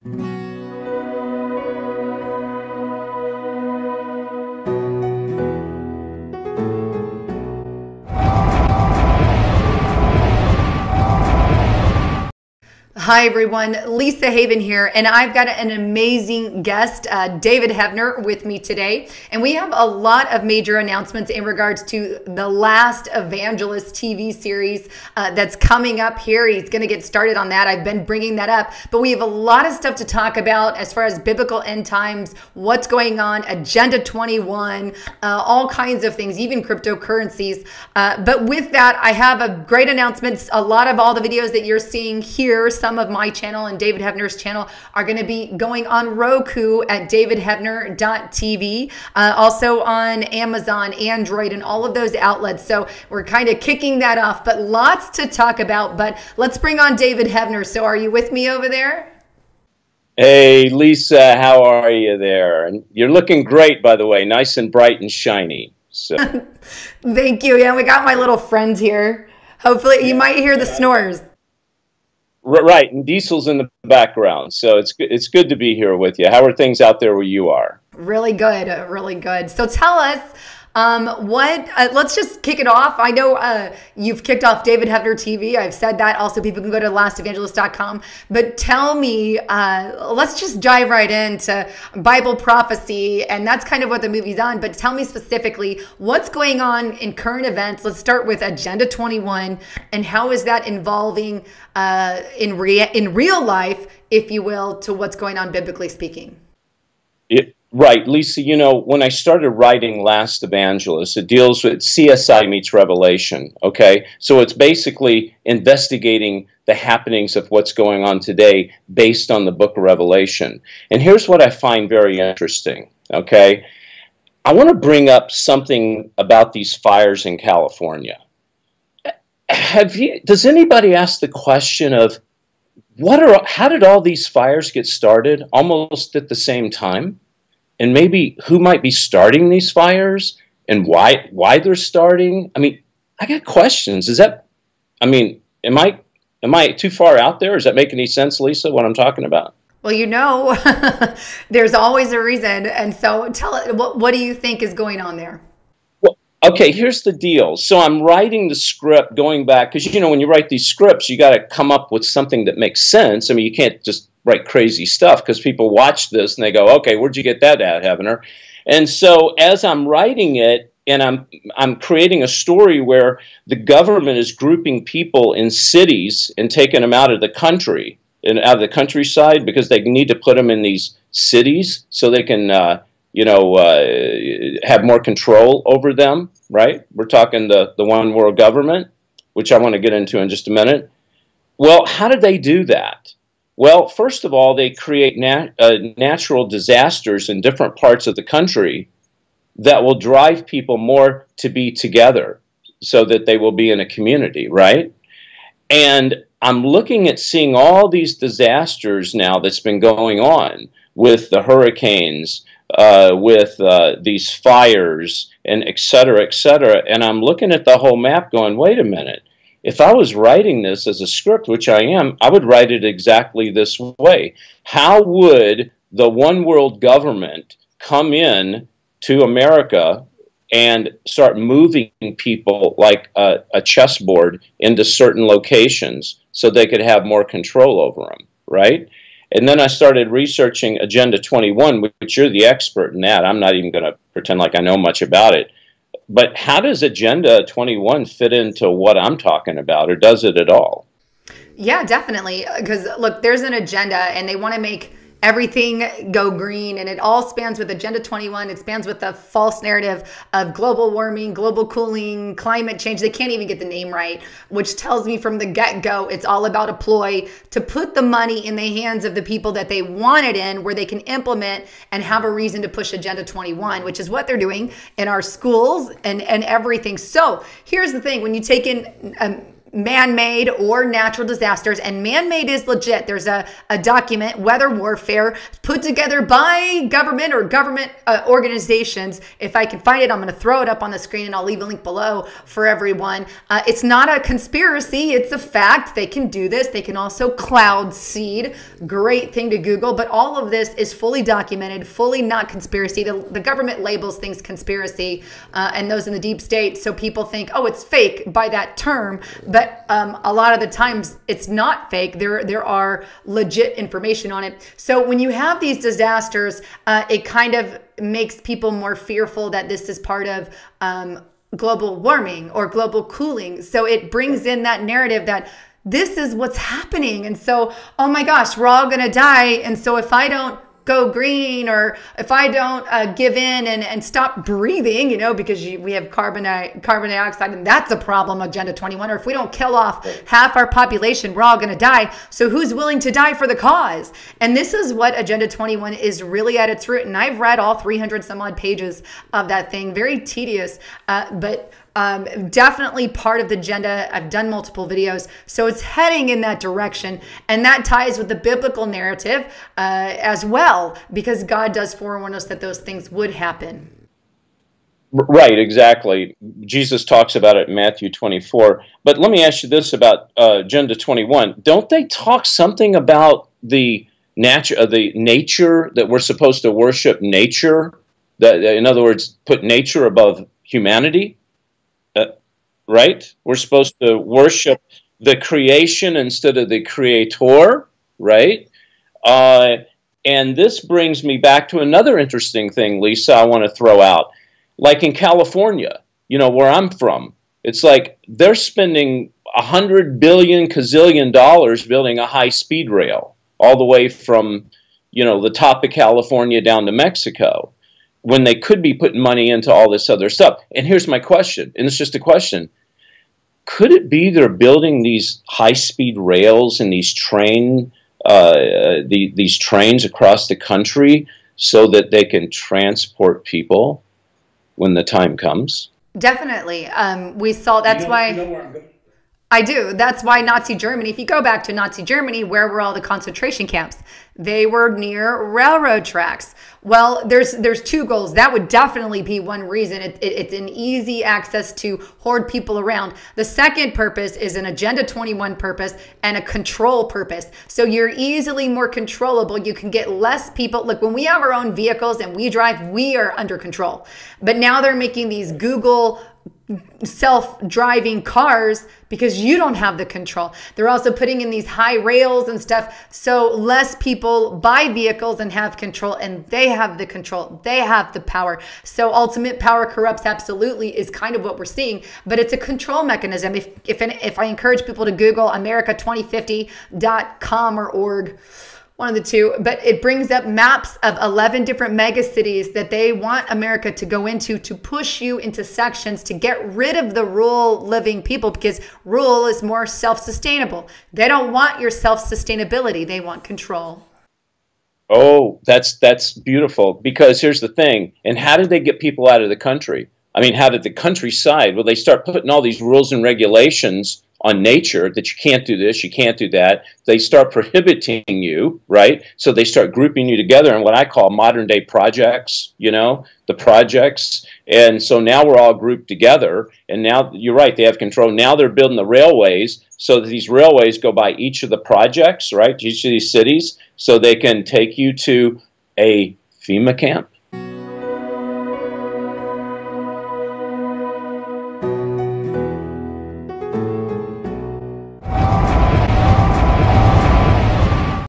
Hi everyone, Lisa Haven here, and I've got an amazing guest, David Heavner, with me today. And we have a lot of major announcements in regards to the last Evangelist TV series that's coming up here. He's going to get started on that. I've been bringing that up, but we have a lot of stuff to talk about as far as biblical end times, what's going on, Agenda 21, all kinds of things, even cryptocurrencies. But with that, I have a great announcement. A lot of all the videos that you're seeing here, some of my channel and David Heavner's channel are going to be going on Roku at davidheavner.tv, also on Amazon, Android, and all of those outlets. So we're kind of kicking that off, but lots to talk about. But let's bring on David Heavner. So are you with me over there? Hey, Lisa, how are you there? And you're looking great, by the way, nice and bright and shiny. So thank you. Yeah, we got my little friend here. Hopefully you might hear the snores. Right, and Diesel's in the background, so it's good to be here with you. How are things out there where you are? Really good, really good. So tell us, let's just kick it off. I know you've kicked off David Heavner TV. I've said that. Also, people can go to lastevangelist.com. But tell me, let's just dive right into Bible prophecy, and that's kind of what the movie's on. But tell me specifically, what's going on in current events? Let's start with Agenda 21, and how is that involving in real life, if you will, to what's going on biblically speaking? Right, Lisa, you know, when I started writing Last Evangelist, it deals with CSI meets Revelation, okay? So it's basically investigating the happenings of what's going on today based on the book of Revelation. And here's what I find very interesting, okay? I want to bring up something about these fires in California. Does anybody ask the question of how did all these fires get started almost at the same time? And maybe who might be starting these fires and why they're starting? I mean, I got questions. Am I too far out there? Does that make any sense, Lisa, what I'm talking about? Well, you know, there's always a reason. And so tell it, what do you think is going on there? Well, okay, here's the deal. So I'm writing the script going back, because, you know, when you write these scripts, you got to come up with something that makes sense. I mean, you can't just write crazy stuff, because people watch this and they go, okay, where'd you get that at, Heavner? And so as I'm writing it, and I'm creating a story where the government is grouping people in cities and taking them out of the country and out of the countryside, because they need to put them in these cities so they can have more control over them, right? We're talking the one world government, which I want to get into in just a minute. Well, how did they do that? Well, first of all, they create natural disasters in different parts of the country that will drive people more to be together so that they will be in a community, right? And I'm looking at seeing all these disasters now that's been going on with the hurricanes, with these fires, and et cetera, and I'm looking at the whole map going, wait a minute. If I was writing this as a script, which I am, I would write it exactly this way. How would the one world government come in to America and start moving people like a chessboard into certain locations so they could have more control over them, right? And then I started researching Agenda 21, which you're the expert in that. I'm not even going to pretend like I know much about it. But how does Agenda 21 fit into what I'm talking about, or does it at all? Yeah, definitely. Because look, there's an agenda, and they want to make everything go green, and it all spans with Agenda 21. It spans with the false narrative of global warming, global cooling, climate change. They can't even get the name right, which tells me from the get-go it's all about a ploy to put the money in the hands of the people that they want it in, where they can implement and have a reason to push Agenda 21, which is what they're doing in our schools and everything. So here's the thing. When you take in man-made or natural disasters, and man-made is legit. There's a document, Weather Warfare, put together by government or government organizations. If I can find it, I'm going to throw it up on the screen, and I'll leave a link below for everyone. It's not a conspiracy. It's a fact. They can do this. They can also cloud seed. Great thing to Google. But all of this is fully documented, fully not conspiracy. The government labels things conspiracy, and those in the deep state. So people think, oh, it's fake by that term. But a lot of the times it's not fake. There are legit information on it. So when you have these disasters, it kind of makes people more fearful that this is part of global warming or global cooling. So it brings in that narrative that this is what's happening. And so, oh my gosh, we're all going to die. And so if I don't go green, or if I don't give in and stop breathing, you know, because we have carbon dioxide, and that's a problem, Agenda 21, or if we don't kill off half our population, we're all going to die. So who's willing to die for the cause? And this is what Agenda 21 is really at its root. And I've read all 300 some odd pages of that thing. Very tedious, but definitely part of the agenda. I've done multiple videos, so it's heading in that direction, and that ties with the biblical narrative as well, because God does forewarn us that those things would happen. Right, exactly. Jesus talks about it in Matthew 24. But let me ask you this about Agenda 21. Don't they talk something about the nature that we're supposed to worship nature? That, in other words, put nature above humanity? Right? We're supposed to worship the creation instead of the creator, right? And this brings me back to another interesting thing, Lisa, I want to throw out. Like in California, you know, where I'm from, it's like they're spending $100 billion gazillion building a high-speed rail all the way from, you know, the top of California down to Mexico, when they could be putting money into all this other stuff. And here's my question, and it's just a question. Could it be they're building these high-speed rails and these trains across the country so that they can transport people when the time comes? Definitely. We saw, that's why... I do. That's why Nazi Germany, if you go back to Nazi Germany, where were all the concentration camps? They were near railroad tracks. Well, there's two goals. That would definitely be one reason. It's an easy access to hoard people around. The second purpose is an Agenda 21 purpose and a control purpose. So you're easily more controllable. You can get less people. Look, when we have our own vehicles and we drive, we are under control. But now they're making these Google self-driving cars because you don't have the control. They're also putting in these high rails and stuff, so less people buy vehicles and have control, and they have the control. They have the power. So ultimate power corrupts, absolutely, is kind of what we're seeing, but it's a control mechanism. If I encourage people to Google America2050.com or org, one of the two, but it brings up maps of 11 different mega cities that they want America to go into to push you into sections to get rid of the rural living people, because rural is more self-sustainable. They don't want your self-sustainability. They want control. Oh, that's beautiful, because here's the thing. And how did they get people out of the country? I mean, how did the countryside, well, they start putting all these rules and regulations on nature that you can't do this, you can't do that. They start prohibiting you, right? So they start grouping you together in what I call modern day projects, you know, the projects. And so now we're all grouped together, and now you're right, they have control. Now they're building the railways so that these railways go by each of the projects, right? Each of these cities, so they can take you to a FEMA camp,